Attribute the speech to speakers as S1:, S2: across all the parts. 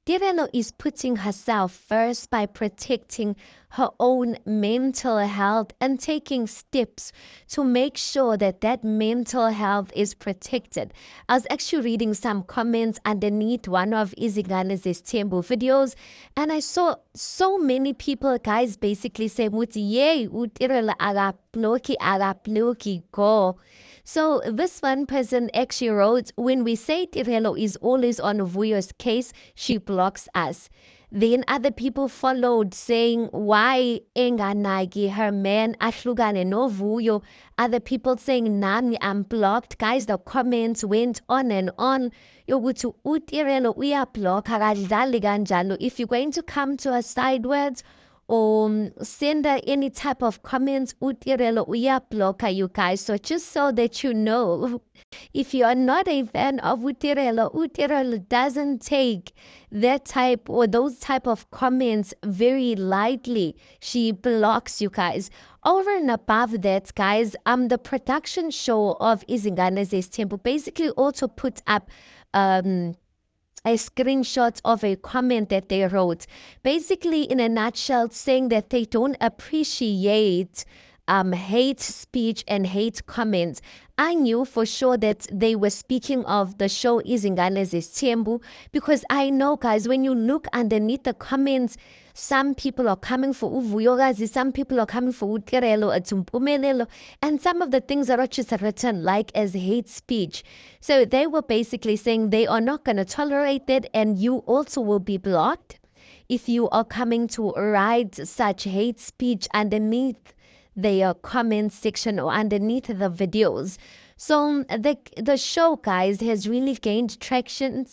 S1: Tirelo is putting herself first by protecting her own mental health and taking steps to make sure that that mental health is protected. I was actually reading some comments underneath one of Izingane's Tembu videos, and I saw so many people, guys, basically saying, yay, Tirelo agaploki go. So this one person actually wrote, when we say Tirelo is always on Vuyo's case, she blocks us. Then other people followed saying, why enganagi her man ahlukane no Vuyo. Other people saying, nami I'm blocked. Guys, the comments went on and on. Yokuthi uTirelo uyablock akadlali kanjalo. If you're going to come to us sideways or send any type of comments, uTirelo uyablock you guys. So just so that you know, if you are not a fan of uTirelo doesn't take that type or those type of comments very lightly. She blocks you guys. Over and above that, guys, the production show of Izingane's Temple basically also put up a screenshot of a comment that they wrote, basically in a nutshell saying that they don't appreciate hate speech and hate comments. I knew for sure that they were speaking of the show Izingane's Tembu, because I know, guys, when you look underneath the comments, some people are coming for Uvuyokazi, some people are coming for Utirelo, Atumpumelelo, and some of the things are just written like as hate speech. So they were basically saying they are not going to tolerate that, and you also will be blocked if you are coming to write such hate speech underneath their comment section or underneath the videos. So the show, guys, has really gained traction.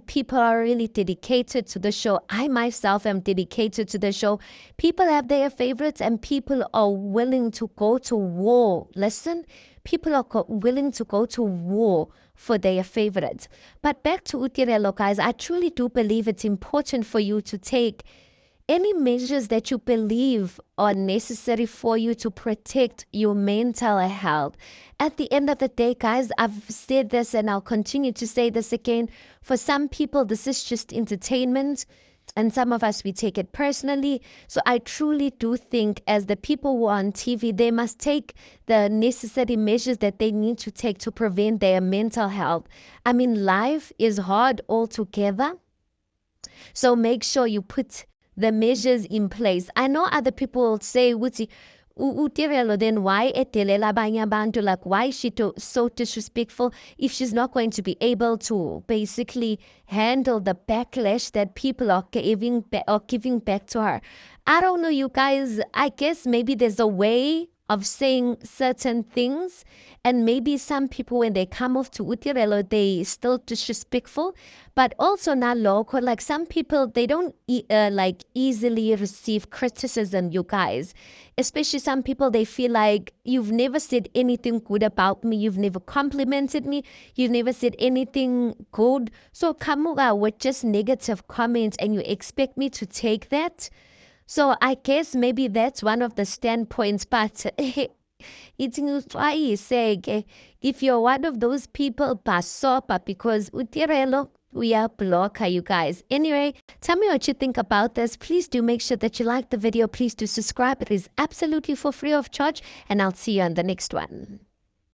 S1: People are really dedicated to the show. I myself am dedicated to the show. People have their favorites and people are willing to go to war. Listen, people are willing to go to war for their favorites. But back to Utirelo, guys, I truly do believe it's important for you to take any measures that you believe are necessary for you to protect your mental health. At the end of the day, guys, I've said this and I'll continue to say this again. For some people, this is just entertainment, and some of us, we take it personally. So I truly do think, as the people who are on TV, they must take the necessary measures that they need to take to prevent their mental health. I mean, life is hard altogether. So make sure you put the measures in place. I know other people will say, uTirelo, then why etelela abanye abantu? Like, why is she so disrespectful if she's not going to be able to basically handle the backlash that people are giving back to her? I don't know, you guys. I guess maybe there's a way of saying certain things, and maybe some people, when they come off to uTirelo, they still disrespectful, but also not local. Like, some people, they don't like easily receive criticism, you guys. Especially some people, they feel like, you've never said anything good about me, you've never complimented me, you've never said anything good, so kamuga with just negative comments and you expect me to take that? So I guess maybe that's one of the standpoints, but it's why you say, if you're one of those people, pasopa, because uTirelo, we are blocker, you guys. Anyway, tell me what you think about this. Please do make sure that you like the video. Please do subscribe. It is absolutely for free of charge, and I'll see you on the next one.